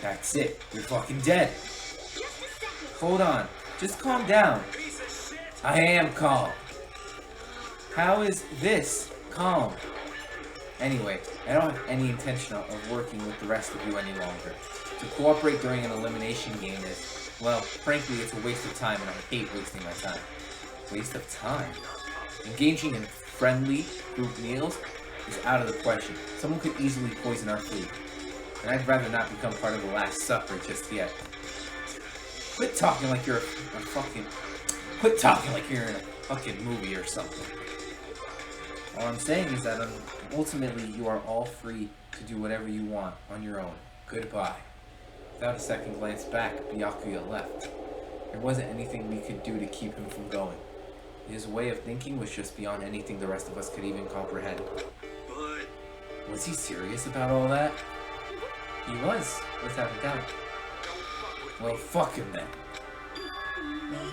A: That's it. You're fucking dead.
B: Just a second.
A: Hold on. Just calm down. I am calm. How is this calm? Anyway, I don't have any intention of working with the rest of you any longer. To cooperate during an elimination game is, well, frankly, it's a waste of time and I hate wasting my time. Waste of time? Engaging in friendly group meals is out of the question. Someone could easily poison our food. And I'd rather not become part of the Last Supper just yet. Quit talking like you're Quit talking like you're in a fucking movie or something. All I'm saying is that ultimately you are all free to do whatever you want on your own. Goodbye. Without a second glance back, Byakuya left. There wasn't anything we could do to keep him from going. His way of thinking was just beyond anything the rest of us could even comprehend.
C: But
A: Was he serious about all that? He was, without a doubt. Well, fuck him then.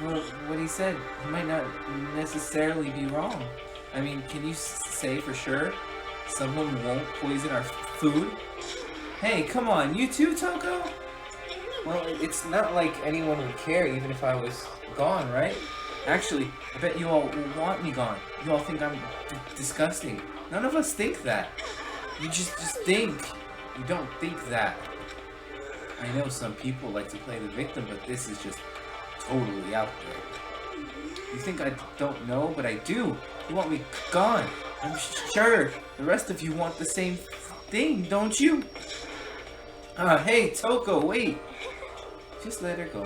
A: Well, what he said, he might not necessarily be wrong. I mean, can you say for sure someone won't poison our food? Hey, come on, you too, Toko? Well, it's not like anyone would care even if I was gone, right? Actually, I bet you all want me gone. You all think I'm disgusting. None of us think that. You just think. You don't think that. I know some people like to play the victim, but this is just totally out there. You think I don't know, but I do. You want me gone. I'm sure the rest of you want the same thing, don't you? Hey, Toko, wait. Just let her go.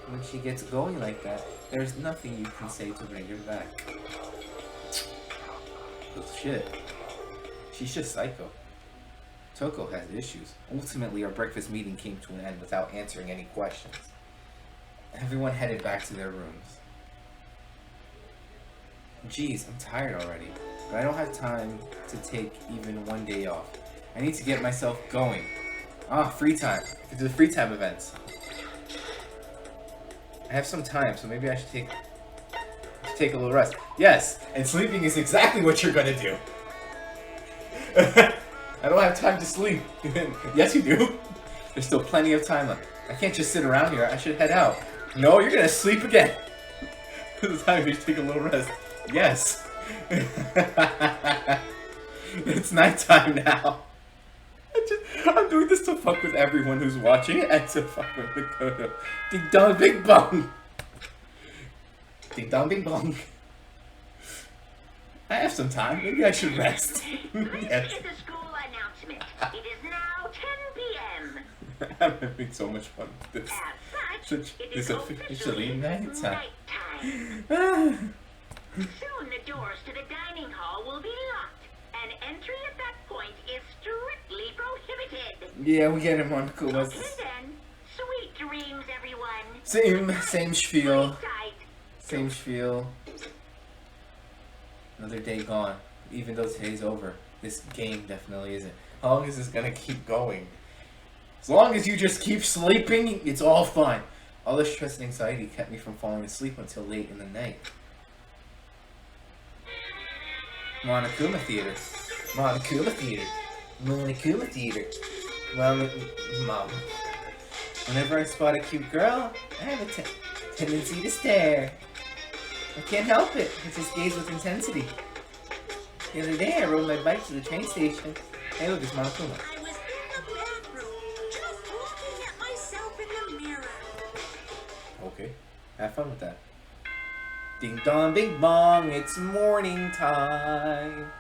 A: When she gets going like that, there's nothing you can say to bring her back. Bullshit. She's just psycho. Toko has issues. Ultimately, our breakfast meeting came to an end without answering any questions. Everyone headed back to their rooms. Geez, I'm tired already, but I don't have time to take even one day off. I need to get myself going. Free time. To the free time events. I have some time, so maybe I should take a little rest. Yes, and sleeping is exactly what you're gonna do. I don't have time to sleep. Yes, you do. There's still plenty of time left. I can't just sit around here. I should head out. No, you're gonna sleep again. This time you should take a little rest. Yes. It's nighttime now. I'm doing this to fuck with everyone who's watching and to fuck with Makoto. Ding dong, bing bong. Ding dong, bing bong. I have some time. Maybe I should rest. Yes.
D: This is the school announcement. It is now 10 p.m.
A: I'm having so much fun with this.
D: As such,
A: Such
D: it
A: is
D: is
A: officially nighttime.
D: nighttime. Soon the doors to the dining hall will be locked, and entry at that point is strictly prohibited.
A: Yeah, we get him on cool.
D: Okay then. Sweet dreams, everyone.
A: Same spiel.
D: Sleep tight.
A: Same spiel. Another day gone. Even though today's over, this game definitely isn't. How long is this gonna keep going? As long as you just keep sleeping, it's all fine. All the stress and anxiety kept me from falling asleep until late in the night. Monokuma Theater. Monokuma Theater. Monokuma Theater. Mom. Whenever I spot a cute girl, I have a tendency to stare. I can't help it. I just gaze with intensity. The other day, I rode my bike to the train station. Hey, look, it's Monokuma.
B: I was in the bathroom, just looking at myself in the mirror.
A: Okay, have fun with that. Ding dong, bing bong, it's morning time.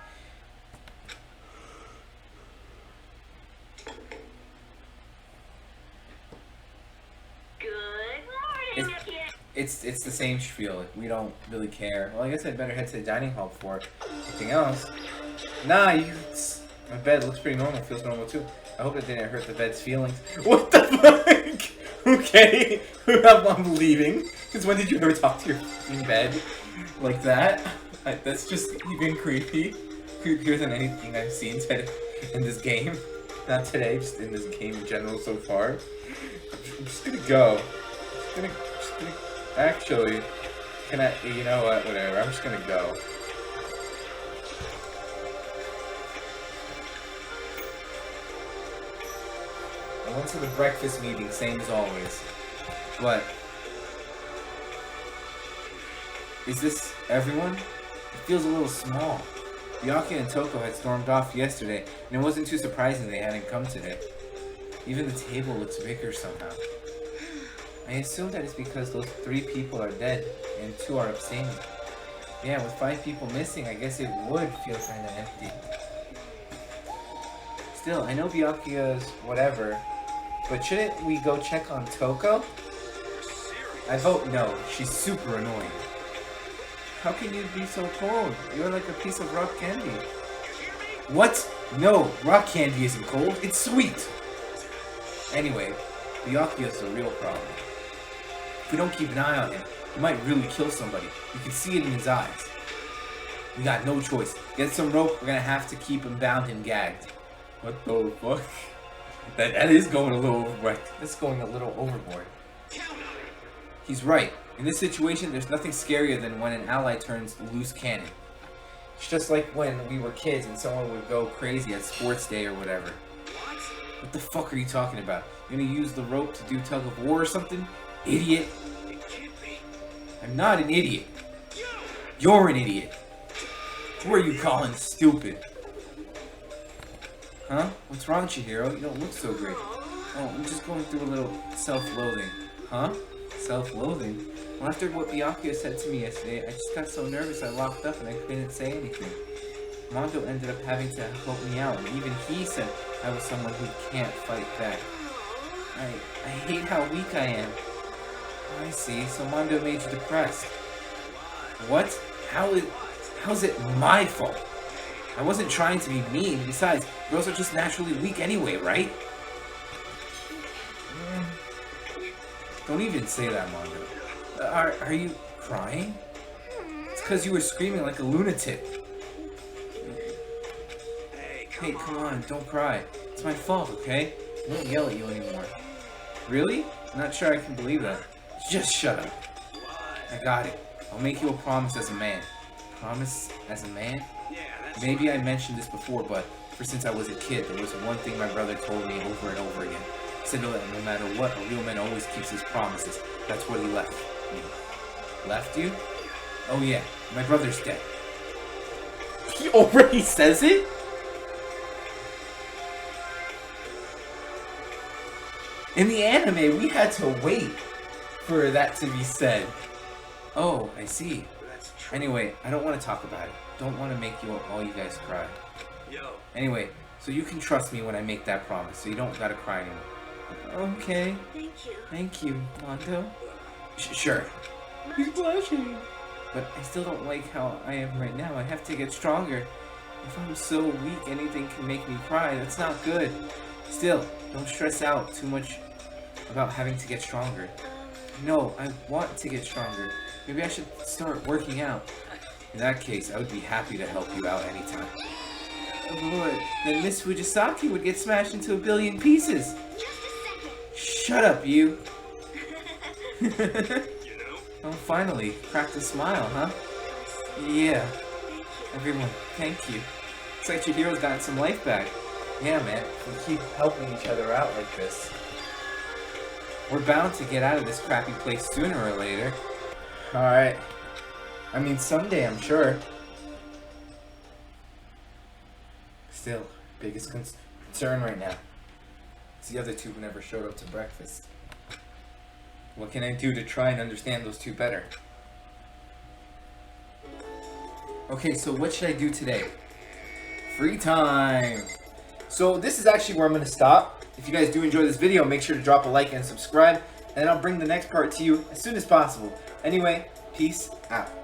D: Good morning, kid.
A: It's the same spiel. Like, we don't really care. Well, I guess I'd better head to the dining hall before anything else. Nah, my bed looks pretty normal. Feels normal too. I hope it didn't hurt the bed's feelings. What the fuck? Okay, I'm leaving. Because when did you ever talk to your fucking bed like that? That's just even creepier than anything I've seen today in this game. Not today, just in this game in general so far. I'm just gonna go. Actually, can I? You know what? Whatever. I'm just gonna go. I went to the breakfast meeting, same as always. But is this everyone? It feels a little small. Byakuya and Toko had stormed off yesterday, and it wasn't too surprising they hadn't come today. Even the table looks bigger somehow. I assume that it's because those 3 people are dead, and 2 are abstaining. Yeah, with 5 people missing, I guess it would feel kinda empty. Still, I know Byakuya's whatever, but shouldn't we go check on Toko? I vote no, she's super annoying. How can you be so cold? You're like a piece of rock candy. What? No, rock candy isn't cold, it's sweet! Anyway, Byakuya's the real problem. If we don't keep an eye on him, he might really kill somebody. You can see it in his eyes. We got no choice. Get some rope, we're gonna have to keep him bound and gagged. What the fuck? That is going a little overboard. That's going a little overboard. He's right. In this situation, there's nothing scarier than when an ally turns loose cannon. It's just like when we were kids and someone would go crazy at sports day or whatever. What the fuck are you talking about? You gonna use the rope to do tug of war or something? Idiot. I'm not an idiot. You're an idiot. Who are you calling stupid? Huh? What's wrong with you, hero? You don't look so great. Oh, I'm just going through a little self-loathing. Huh? Self-loathing? Well, after what Byakuya said to me yesterday, I just got so nervous I locked up and I couldn't say anything. Mondo ended up having to help me out, and even he said I was someone who can't fight back. I hate how weak I am. I see, so Mondo made you depressed. What? How's it my fault? I wasn't trying to be mean. Besides, girls are just naturally weak anyway, right? Don't even say that, Mondo. Are you crying? It's because you were screaming like a lunatic. Hey, come on, don't cry. It's my fault, okay? I won't yell at you anymore. Really? I'm not sure I can believe that. Just shut up. I got it. I'll make you a promise as a man. Promise as a man? Maybe I mentioned this before, but ever since I was a kid, there was one thing my brother told me over and over again. He said that no matter what, a real man always keeps his promises. That's what he left me. Left you? Oh yeah, my brother's dead. He already says it? In the anime, we had to wait for that to be said. Oh, I see. Anyway, I don't want to talk about it. Don't want to make all you guys cry. Anyway, so you can trust me when I make that promise, so you don't gotta cry anymore. Okay.
B: Thank you.
A: Thank you, Mondo. Sure. He's blushing. But I still don't like how I am right now. I have to get stronger. If I'm so weak, anything can make me cry. That's not good. Still, don't stress out too much about having to get stronger. No, I want to get stronger. Maybe I should start working out. In that case, I would be happy to help you out anytime. Oh Lord, then Miss Fujisaki would get smashed into a billion pieces.
E: Just a second.
A: Shut up, you.
C: You know?
A: Oh, finally, cracked a smile, huh? Yeah. Everyone, thank you. Looks like your hero's gotten some life back. Yeah, man. We keep helping each other out like this. We're bound to get out of this crappy place sooner or later. Alright. I mean, someday, I'm sure. Still, biggest concern right now. It's the other two who never showed up to breakfast. What can I do to try and understand those two better? Okay, so what should I do today? Free time! So this is actually where I'm going to stop. If you guys do enjoy this video, make sure to drop a like and subscribe. And I'll bring the next part to you as soon as possible. Anyway, peace out.